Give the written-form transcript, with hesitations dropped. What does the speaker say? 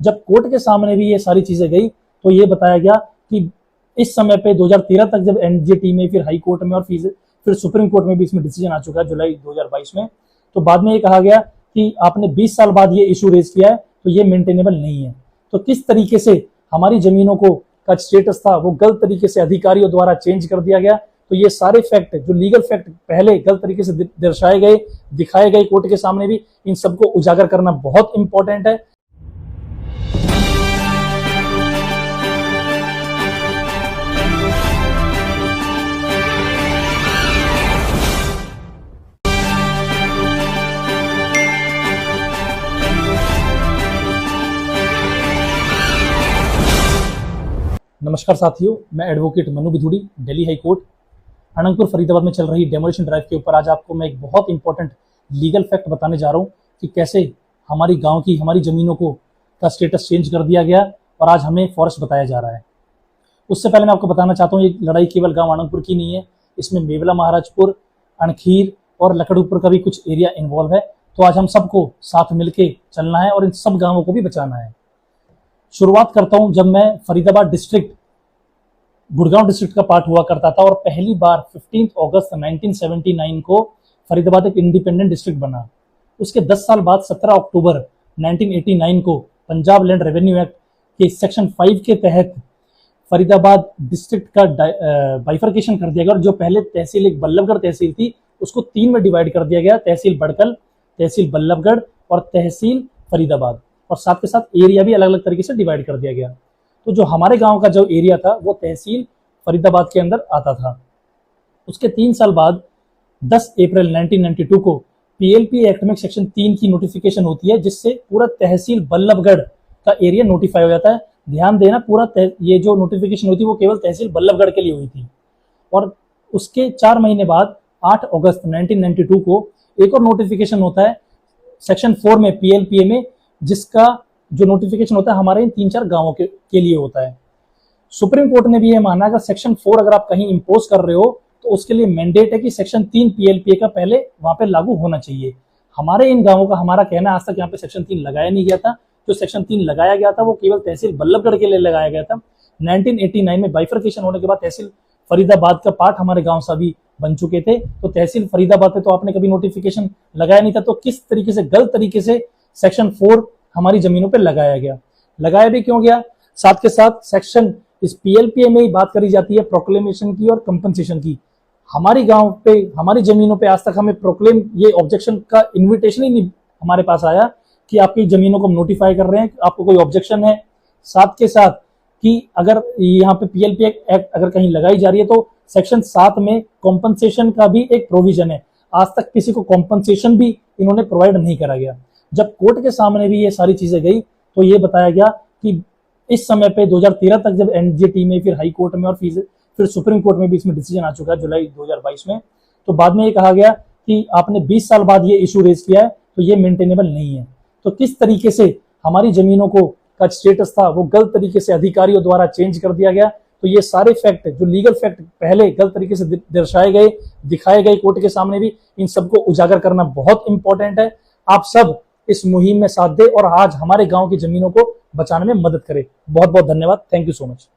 जब कोर्ट के सामने भी ये सारी चीजें गई तो ये बताया गया कि इस समय पे 2013 तक जब एनजीटी में, फिर हाई कोर्ट में और फिर सुप्रीम कोर्ट में भी इसमें डिसीजन आ चुका है जुलाई 2022 में, तो बाद में ये कहा गया कि आपने 20 साल बाद ये इशू रेज किया है तो ये मेंटेनेबल नहीं है। तो किस तरीके से हमारी जमीनों को का स्टेटस था वो गलत तरीके से अधिकारियों द्वारा चेंज कर दिया गया। तो ये सारे फैक्ट, जो लीगल फैक्ट पहले गलत तरीके से दर्शाए गए, दिखाए गए कोर्ट के सामने भी, इन सबको उजागर करना बहुत इंपॉर्टेंट है। नमस्कार साथियों, मैं advocate Manu Bidhuri, Delhi high court Anantapur Faridabad में चल रही डेमोलिशन ड्राइव के ऊपर आज आपको मैं एक बहुत इंपॉर्टेंट लीगल फैक्ट बताने जा रहा हूं कि कैसे हमारी गांव की, हमारी जमीनों को का स्टेटस चेंज कर दिया गया और आज हमें फॉरेस्ट बताया जा रहा है। उससे पहले मैं आपको बताना चाहता हूँ, ये लड़ाई केवल गाँव अनंतपुर की नहीं है, इसमें मेवला महाराजपुर, अणखीर और लकड़पुर का भी कुछ एरिया इन्वॉल्व है। तो आज हम सबको साथ मिलके चलना है और इन सब गाँवों को भी बचाना है। शुरुआत करता हूं, जब मैं फरीदाबाद डिस्ट्रिक्ट गुड़गांव डिस्ट्रिक्ट का पार्ट हुआ करता था और पहली बार 15 अगस्त 1979 को फरीदाबाद एक इंडिपेंडेंट डिस्ट्रिक्ट बना। उसके 10 साल बाद 17 अक्टूबर 1989 को पंजाब लैंड रेवेन्यू एक्ट के सेक्शन 5 के तहत फरीदाबाद डिस्ट्रिक्ट का बाइफर्केशन कर दिया गया और जो पहले तहसील एक बल्लभगढ़ तहसील थी उसको 3 में डिवाइड कर दिया गया, तहसील बड़कल, तहसील बल्लभगढ़ और तहसील फरीदाबाद, और साथ के साथ एरिया भी अलग अलग तरीके से डिवाइड कर दिया गया। तो जो हमारे गांव का जो एरिया था वो तहसील फरीदाबाद के अंदर आता था। उसके 3 साल बाद 10 अप्रैल 1992 को पीएलपी एक्ट में सेक्शन 3 की नोटिफिकेशन होती है, जिससे पूरा तहसील बल्लभगढ़ का एरिया नोटिफाई हो जाता है। ध्यान देना, पूरा ये जो नोटिफिकेशन हुई थी वो केवल तहसील बल्लभगढ़ के लिए हुई थी। और उसके 4 महीने बाद 8 अगस्त 1992 को एक और नोटिफिकेशन होता है सेक्शन 4 में, पीएलपीए में, जिसका जो नोटिफिकेशन होता है हमारे इन 3-4 गांवों के लिए होता है। सुप्रीम कोर्ट ने भी यह माना कि सेक्शन 4 अगर आप कहीं इंपोज कर रहे हो तो उसके लिए मैंडेट है कि सेक्शन 3 पीएलपीए का पहले वहां पे लागू होना चाहिए। हमारे इन गांवों का हमारा कहना, आज तक यहाँ पे सेक्शन 3 लगाया नहीं गया था। जो सेक्शन 3 लगाया गया था वो केवल तहसील बल्लभगढ़ के लिए लगाया गया था। 1989 में बाइफर्केशन होने के बाद तहसील फरीदाबाद का पार्ट हमारे गाँव से भी बन चुके थे। तो तहसील फरीदाबाद पे तो आपने कभी नोटिफिकेशन लगाया नहीं था। तो किस तरीके से, गलत तरीके से सेक्शन 4 हमारी जमीनों पे लगाया गया। लगाया भी क्यों गया? साथ के साथ सेक्शन इस पीएलपीए में ही बात करी जाती है प्रोक्लेमेशन की और कंपनसेशन की। हमारी गांव पे, हमारी जमीनों पे आज तक हमें प्रोक्लेम, ये ऑब्जेक्शन का इन्विटेशन ही नहीं हमारे पास आया कि आपकी जमीनों को नोटिफाई कर रहे हैं, आपको कोई ऑब्जेक्शन है। साथ के साथ कि अगर यहाँ पे पीएलपी एक्ट अगर कहीं लगाई जा रही है तो सेक्शन 7 में कॉम्पनसेशन का भी एक प्रोविजन है। आज तक किसी को कॉम्पनसेशन भी इन्होंने प्रोवाइड नहीं करा गया। जब कोर्ट के सामने भी ये सारी चीजें गई तो ये बताया गया कि इस समय पे 2013 तक जब एनजीटी में, फिर हाई कोर्ट में और फिर सुप्रीम कोर्ट में भी इसमें डिसीजन आ चुका है जुलाई 2022 में, तो बाद में ये कहा गया कि आपने 20 साल बाद ये इशू रेज किया है तो ये मेंटेनेबल नहीं है। तो किस तरीके से हमारी जमीनों को का स्टेटस था वो गलत तरीके से अधिकारियों द्वारा चेंज कर दिया गया। तो ये सारे फैक्ट, जो लीगल फैक्ट पहले गलत तरीके से दर्शाए गए, दिखाए गए कोर्ट के सामने भी, इन सबको उजागर करना बहुत इंपॉर्टेंट है। आप सब इस मुहिम में साथ दे और आज हमारे गांव की जमीनों को बचाने में मदद करें। बहुत बहुत धन्यवाद। Thank you so much.